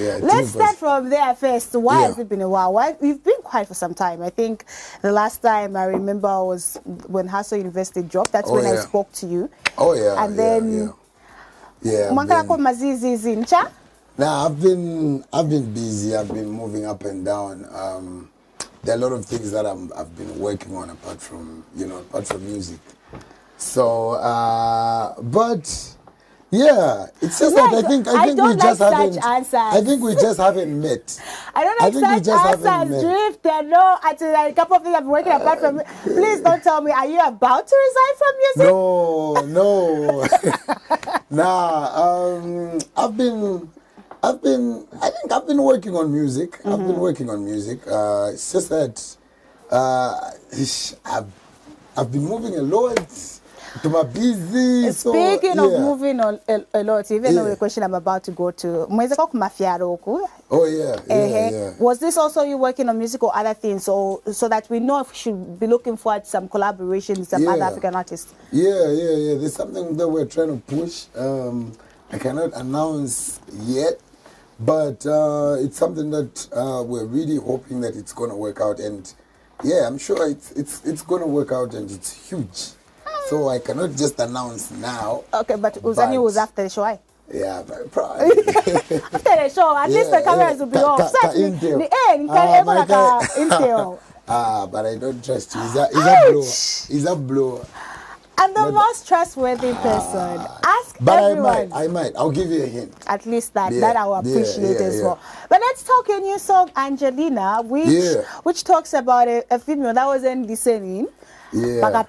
Let's start from there first. Why has it been a while? We've been quiet for some time. I think the last time I remember was when Hustle University dropped. That's when I spoke to you. Oh yeah. And then Nah, I've been busy. I've been moving up and down. There are a lot of things that I've been working on apart from music. So, but yeah, it's just that I think we just haven't. I think we just haven't met. I don't like such answers. Drifta, no, like a couple of things I've been working apart from. Please don't tell me. Are you about to resign from music? No. Nah, I think I've been working on music. I've been working on music. It's just that I've been moving a lot. To my busy. Speaking of moving on a lot, even though the question I'm about to go to, oh yeah. Was this also you working on music or other things, so that we know if we should be looking forward to some collaborations with some other African artists? Yeah. There's something that we're trying to push. I cannot announce yet, but it's something that we're really hoping that it's gonna work out, and yeah, I'm sure it's gonna work out, and it's huge. So I cannot just announce now. Okay, but Uzani was after the show, eh? Yeah, probably. After the show, at least the cameras will be off. But I don't trust you. He's a blower. And the most trustworthy person. Ask everyone. I might. I'll give you a hint. At least that I will appreciate as well. But let's talk a new song, Angelina, which talks about a female that wasn't listening. Yeah. But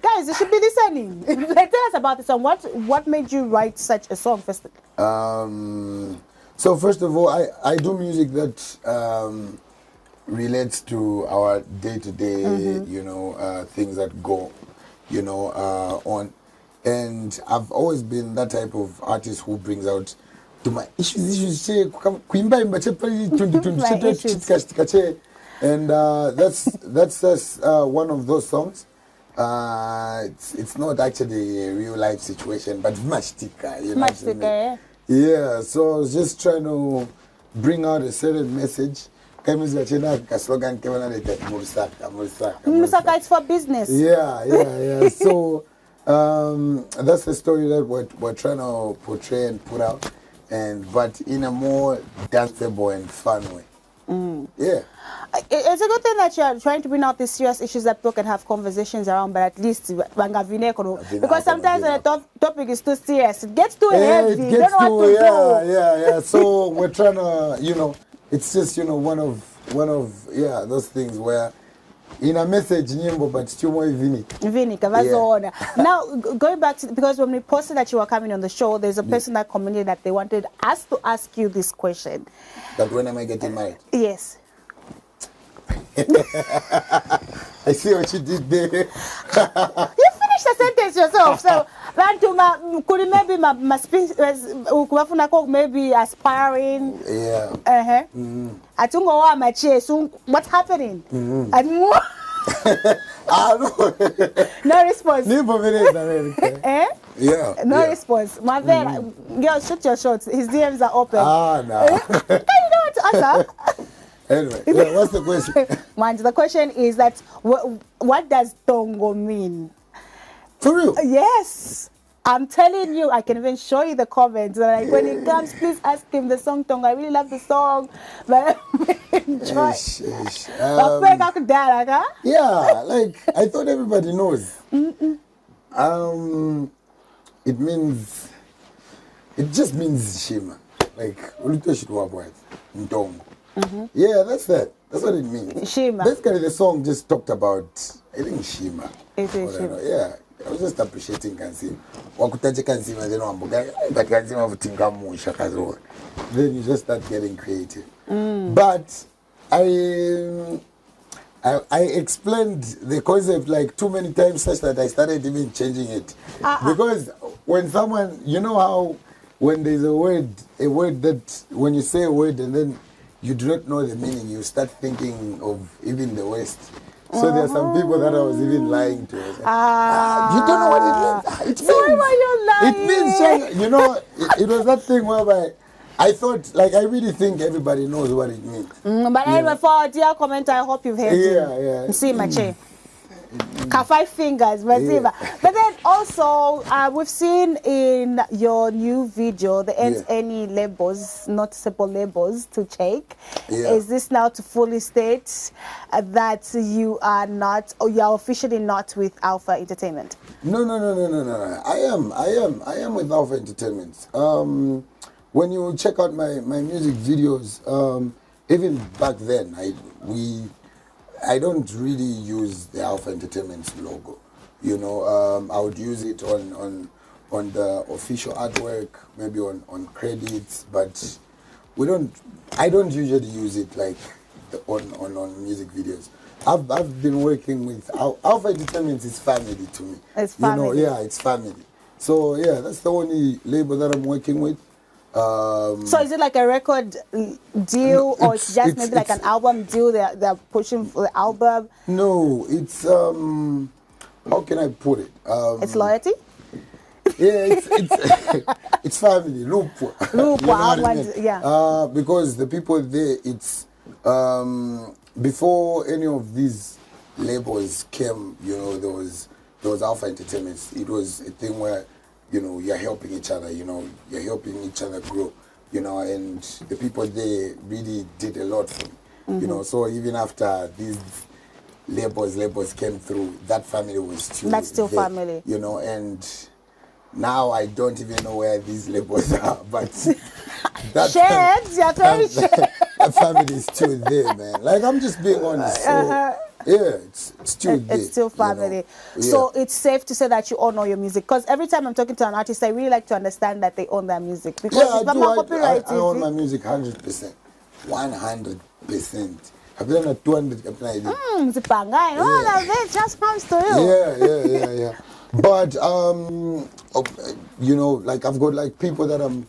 guys, you should be listening. Tell us about the song. What made you write such a song first? So first of all, I do music that relates to our day-to-day, things that go, on. And I've always been that type of artist who brings out to my issues. And that's one of those songs. It's not actually a real life situation, but mashtika, yeah. So I was just trying to bring out a certain message. Slogan, Musaka, it's for business. Yeah. So that's the story that we're trying to portray and put out, but in a more danceable and fun way. Yeah. It's a good thing that you're trying to bring out these serious issues that people can have conversations around, but at least because sometimes when the topic is too serious, it gets too heavy. You don't know what to do. Yeah. So we're trying to, it's just one of those things where in a message, but still more Now, going back to, because when we posted that you were coming on the show, there's a person that commented that they wanted us to ask you this question. That when am I getting married? Yes. I see what you did there. You finished the sentence yourself. So, could maybe aspiring. Yeah. What's happening? No response. Yeah. No response. My girl, shoot your shots. His DMs are open. No. You know what to answer? Anyway, what's the question? Man, the question is that what does Tongo mean? For real? Yes. I'm telling you, I can even show you the comments. Like when it comes, please ask him the song Tongo. I really love the song, but enjoy. Yeah, like I thought everybody knows. It just means Shima. Like Ntongo. Yeah, that's that. That's what it means. Shima. Basically, the song just talked about, I think, Shima. It is Shima. Yeah, I was just appreciating Kansim. Wakutaje Kansim, I don't know, but Kansim of Tingamu Shakazo. Then you just start getting creative. But I explained the concept like too many times such that I started even changing it. Because when someone, you know how when there's a word that, when you say a word and then you do not know the meaning, you start thinking of even the West. So there are some people that I was even lying to. Like, you don't know what it means. It means, why were you lying? It means, it was that thing whereby I thought, like, I really think everybody knows what it means. But anyway, for dear commenter, I hope you've heard Yeah. See, my chair. 5 fingers, but then also we've seen in your new video there ain't any labels, noticeable labels to check. Is this now to fully state that you are not, or you are officially not with Alpha Entertainment? No. I am with Alpha Entertainment. When you check out my music videos, even back then, I don't really use the Alpha Entertainment's logo. You know, I would use it on the official artwork, maybe on credits, but I don't usually use it like on music videos. I've been working with Alpha Entertainment is family to me. It's family. You know, it's family. So that's the only label that I'm working with. So is it like a record deal, or it's just maybe like an album deal? They're pushing for the album. No, it's how can I put it? It's loyalty. Yeah, it's family. Lupo. You know I mean? Yeah. Because the people there, it's before any of these labels came. You know, there was Alpha Entertainment. It was a thing where, you know, you're helping each other, you know, you're helping each other grow, you know, and the people there really did a lot for me, you know, so even after these labels came through, that family was still That's still there, family. you know, and now I don't even know where these labels are, but that family is still there, man. Like, I'm just being honest. So, it's still there. It's still family. You know? So it's safe to say that you all know your music. Because every time I'm talking to an artist, I really like to understand that they own their music. Because I own my music 100%. 100%. I've done a 200. All of it just comes to you. Yeah. But, you know, like, I've got, like, people that I'm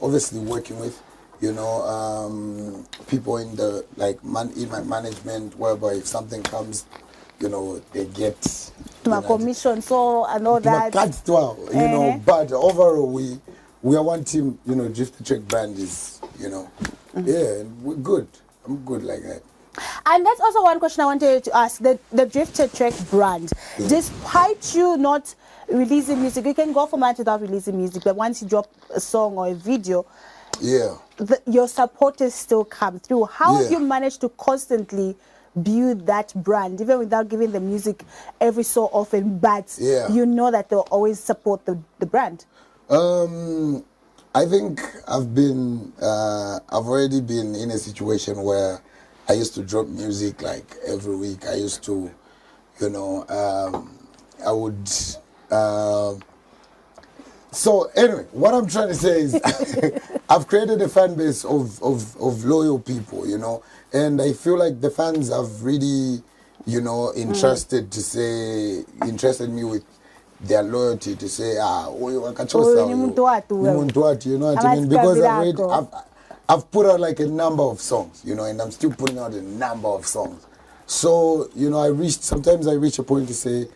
obviously working with. You know, people in the in my management, whereby if something comes, you know, they get my commission, so and all that. You know, but overall we are one team. You know, Drifta Trek brand is, you know, we're good. I'm good like that. And that's also one question I wanted to ask. The Drifta Trek brand, despite you not releasing music, you can go for months without releasing music, but once you drop a song or a video, your supporters still come through. How have you managed to constantly build that brand, even without giving the music every so often, but you know that they'll always support the brand? I think I've already been in a situation where I used to drop music like every week. I used to, you know, I would. So anyway, what I'm trying to say is I've created a fan base of loyal people, you know, and I feel like the fans have really, you know, entrusted me with their loyalty to say, you know what I mean? Because I've put out like a number of songs, you know, and I'm still putting out a number of songs. So, you know, sometimes I reach a point to say,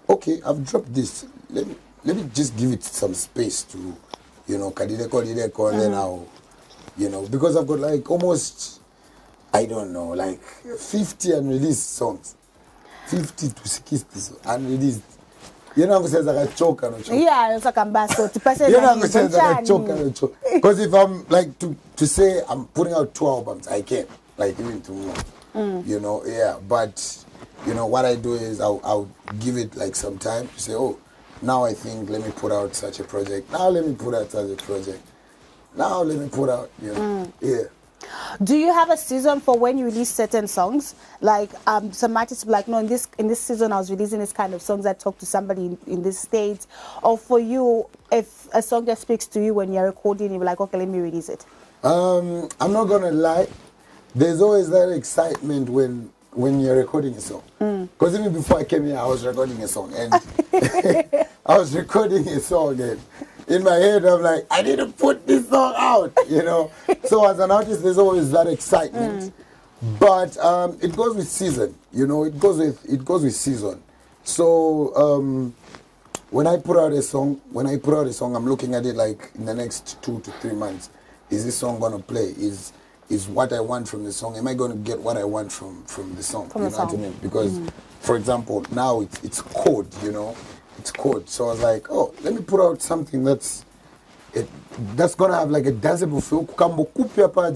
okay, I've dropped this. Let me just give it some space to, you know, Kadideko, and then I'll, you know, because I've got like almost, I don't know, like 50 unreleased songs. 50 to 60 unreleased. You know, I'm saying like a choke and a choke. Yeah, it's like a basso. You know, I'm saying like a choke and a choke. Because if I'm like to say I'm putting out 2 albums, I can't, like even tomorrow. You know, but, you know, what I do is I'll give it like some time to say, oh, now I think, let me put out such a project. Now let me put out such a project. Now let me put out, you know, Do you have a season for when you release certain songs? Like some artists be like, no, in this season I was releasing this kind of songs that talk to somebody in this state. Or for you, if a song just speaks to you when you're recording, you're like, okay, let me release it. I'm not gonna lie. There's always that excitement when you're recording a song. Because even before I came here, I was recording a song. And and in my head, I'm like, I need to put this song out, you know. So as an artist, there's always that excitement. But it goes with season, you know. It goes with season. So when I put out a song, I'm looking at it like in the next 2 to 3 months. is this song gonna play? Is what I want from the song? Am I gonna get what I want from the song? You know what I mean? Because, for example, now it's chord, you know, it's chord. So I was like, oh, let me put out something that's gonna have like a danceable feel.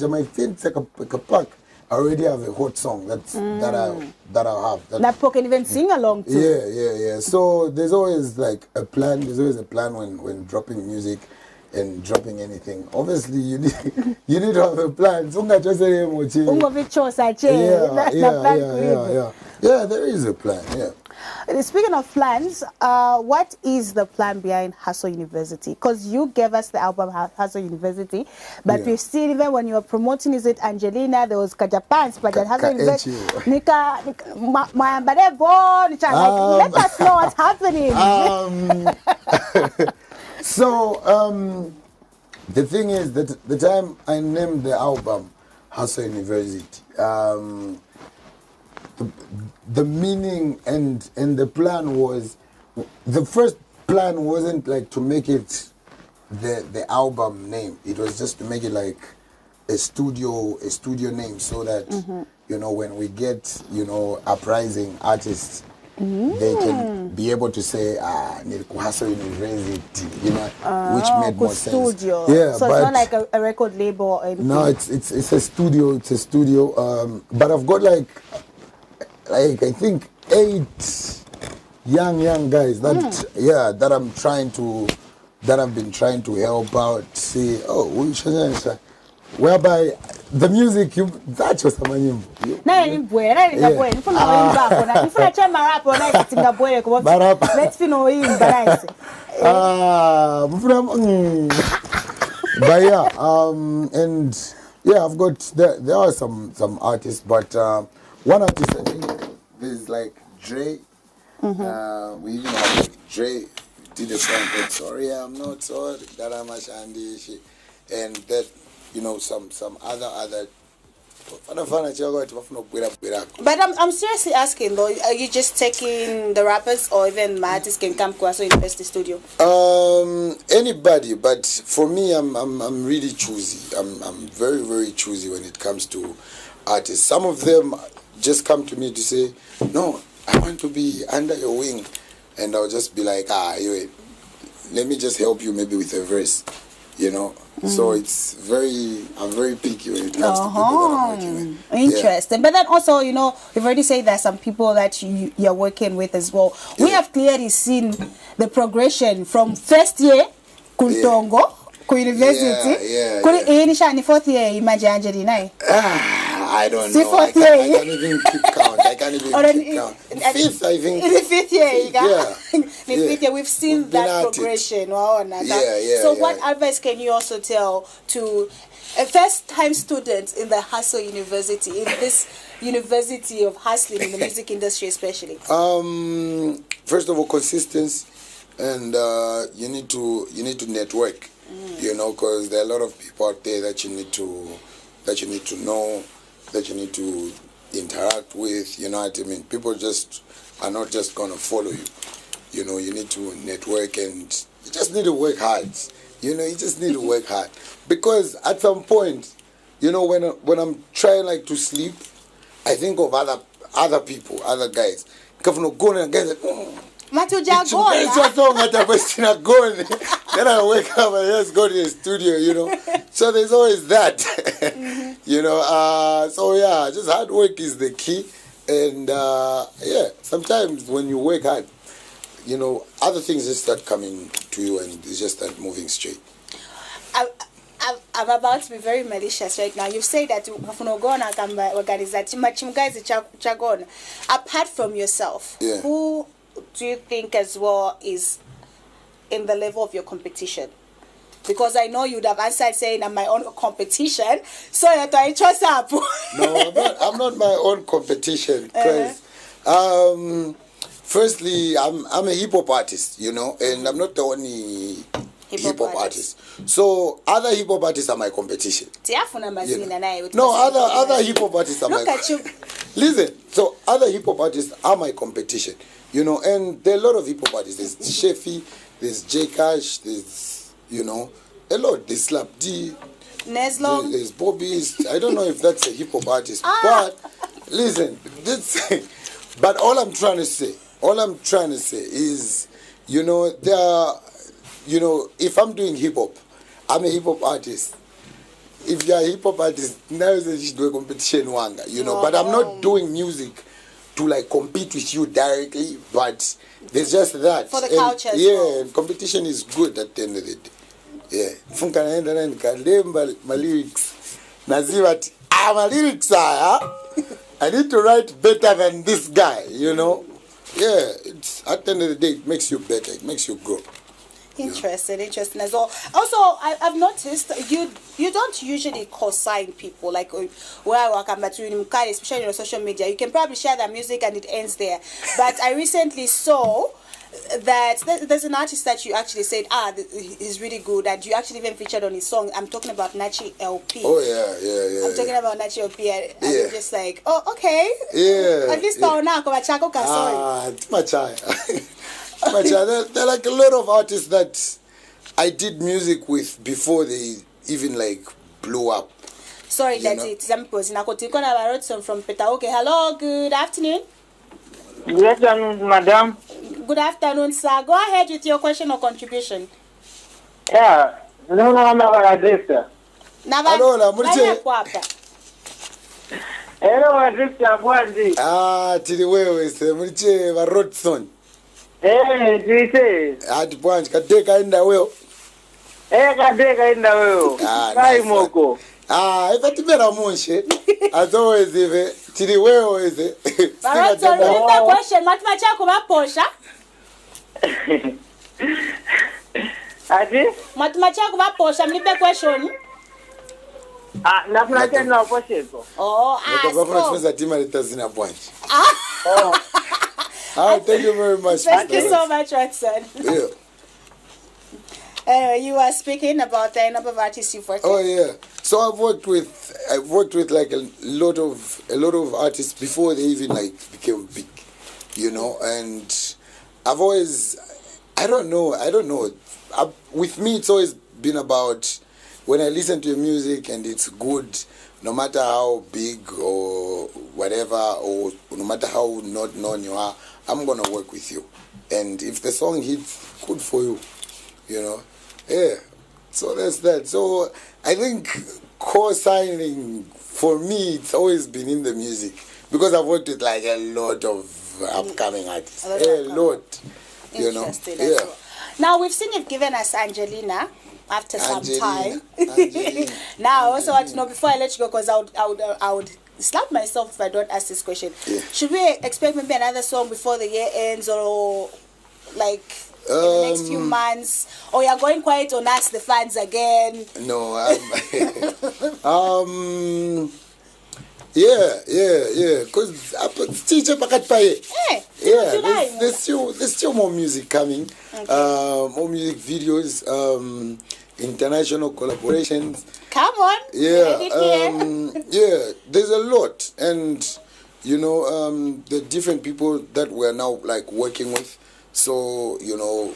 My friends like a pack. I already have a hot song that I'll have. That people can even sing along to. Yeah. So there's always like a plan. There's always a plan when dropping music and dropping anything. Obviously, you need to have a plan. Yeah, there is a plan. Yeah. Speaking of plans, what is the plan behind Hustle University? Because you gave us the album Hustle University, but we've seen even when you were promoting, is it Angelina? There was Kajapans, but then Hustle University. Let us know what's happening. So the thing is that the time I named the album Hustle University, the meaning and the plan was, the first plan wasn't like to make it the album name. It was just to make it like a studio name, so that you know, when we get, you know, uprising artists, they can be able to say Hustle University, you know, which made more sense. Studio. Yeah, so it's not like a record label or anything. No, it's a studio. It's a studio. But I've got like I think 8 young guys that I've been trying to help out. See, whereby the music that was but yeah, and yeah, I've got there are some artists, but one artist, I think there's like Dre. We even have like Dre did a song called Sorry I'm Not Sorry, that I'm a Shandy, and that, you know, some other. But I'm seriously asking though, are you just taking the rappers, or even my artists can come to us University Studio? Anybody, but for me, I'm really choosy. I'm very, very choosy when it comes to artists. Some of them just come to me to say, no, I want to be under your wing, and I'll just be like, let me just help you maybe with a verse, you know. So I'm very picky when it comes to people that I'm working with. Interesting. But then also, you know, we've already said there are some people that you're working with as well. We have clearly seen the progression from first year, Kuntongo, University, fourth year, Imagine Angelina. I don't know. I can't even keep count. Fifth, I think. In the fifth year, in the fifth year, we've seen that progression. So what advice can you also tell to a first-time student in the Hustle University, in this university of hustling in the music industry especially? First of all, consistency, and you need to network, you know, because there are a lot of people out there that you need to know, that you need to interact with, you know what I mean? People just are not just going to follow you. You know, you need to network, and you just need to work hard. You know, you just need to work hard. Because at some point, you know, when I'm trying like to sleep, I think of other people, other guys. Then I wake up and just go to the studio, you know. So there's always that, you know. So yeah, just hard work is the key. And yeah, sometimes when you work hard, you know, other things just start coming to you, and they just start moving straight. I'm about to be very malicious right now. You've said that apart from yourself, who do you think as well is in the level of your competition? Because I know you'd have answered saying I'm my own competition, so you're trying to trust up. No, I'm not my own competition, because firstly, I'm a hip hop artist, you know, and I'm not the only hip hop artist. So other hip hop artists are my competition. No, other hip hop artists are Listen, so other hip hop artists are my competition, you know, and there are a lot of hip hop artists. There's Sheffy, there's J Cash, there's, you know, a lot. There's Slap D, Neslong. There's Bobby. I don't know if that's a hip hop artist, but listen, but all I'm trying to say is, you know, there are, you know, if I'm doing hip hop, I'm a hip hop artist. If you're a hip hop artist, now you should do a competition wanga, you know. But I'm not doing music to like compete with you directly, but there's just that. For the culture. Yeah, and competition is good at the end of the day. Yeah. Funka naenda na nikalemba my lyrics. Naziva my lyrics are, I need to write better than this guy, you know. Yeah, it's at the end of the day, it makes you better. It makes you grow. Interesting as well. Also, I've noticed you don't usually co-sign people like where I work, especially on social media. You can probably share their music and it ends there. But I recently saw that there's an artist that you actually said, he's really good, and you actually even featured on his song. I'm talking about Nachi LP. Oh yeah. I'm talking about Nachi LP, and you're just like, oh, okay. Yeah. At least now, it's my child. There are like a lot of artists that I did music with before they even like blew up. Sorry, that's it. From Peter. Okay, hello, good afternoon. Good afternoon, madam. Good afternoon, sir. Go ahead with your question or contribution. Yeah, no, I'm not Drifta. Hello, Hello, Drifta, Bwandi. Tili wewe se muriche wa Rodson. Drifta. Bwanji kadeka inda wewe. Kadeka inda wewe. Kai moko. Ifatimera munshe. As always, tili wewe eze. Rodson, the question, matma chako maposha. Ati? Matma chako maposha, mnipe question. Nafuna tena uposhepo. Thank you very much. Thank you so much, Rodson. Yeah. Anyway, you were speaking about the number of artists you've worked with. Oh yeah. So I've worked with like a lot of artists before they even like became big, you know. And I've always, I don't know. With me, it's always been about when I listen to your music and it's good, no matter how big or whatever, or no matter how not known you are, I'm gonna work with you. And if the song hits, good for you, you know. Yeah. So that's that. So I think co-signing for me, it's always been in the music because I've worked with like a lot of upcoming artists. A lot. You know. Yeah. Well. Now we've seen you've given us Angelina after some time. Now I also want to know before I let you go, because I would slap myself if I don't ask this question. Yeah. Should we expect maybe another song before the year ends, or like in the next few months, or you're going quiet on us, the fans again? No, yeah. Because there's still more music coming. Okay. More music videos, international collaborations. Come on. Yeah. Yeah. There's a lot, and you know, the different people that we're now like working with. So, you know,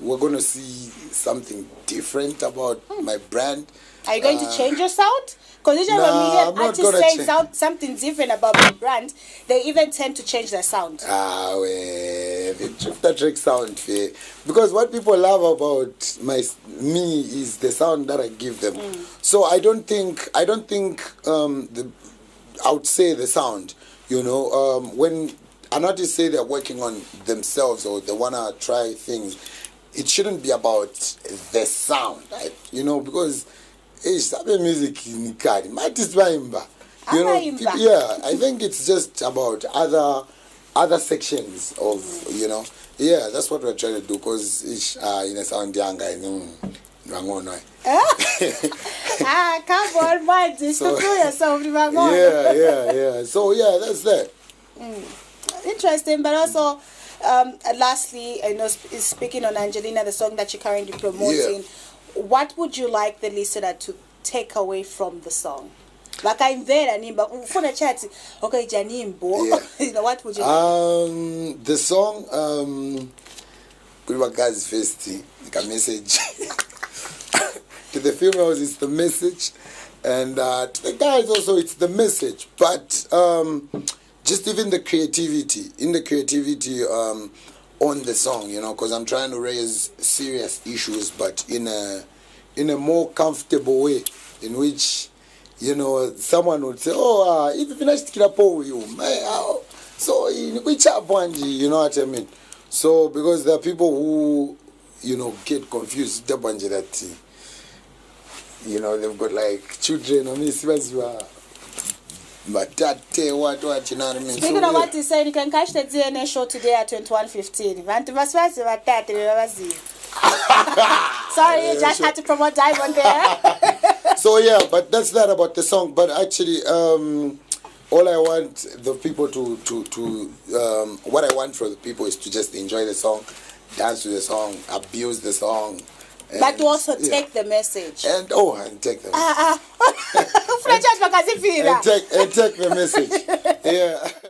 we're going to see something different about my brand. Are you going to change your sound? Because usually when we hear artists saying something different about my brand, they even tend to change their sound. The Drifta Trek sound. Because what people love about me is the sound that I give them. So I would say the sound, you know, when an artist say they're working on themselves or they want to try things, it shouldn't be about the sound, right? You know, because music in Ikari, you know, yeah, I think it's just about other sections of, you know, yeah, that's what we're trying to do, because it's in a sound young come on, man, just to prove yourself. Yeah. So yeah, that's that. Interesting, but also, lastly, I know, speaking on Angelina, the song that you're currently promoting, what would you like the listener to take away from the song? Like I'm there, for the chat. Okay, Janimbo. You know, what would you like? The song, good guys, first, like a message. To the females, it's the message. And to the guys also, it's the message. But just even the creativity, on the song, you know, because I'm trying to raise serious issues, but in a more comfortable way, in which, you know, someone would say, oh, if you finish with you, so in which one, you know what I mean? So because there are people who, you know, get confused that, you know, they've got like children. I mean, but that what you know what I mean. Speaking of what you said, you can catch the DNA show today at 21:15. Sorry, you just had to promote Diamond there. So yeah, but that's that about the song. But actually, all I want the people what I want for the people is to just enjoy the song, dance to the song, abuse the song. But to also take the message. And take the message. And take the message. Yeah.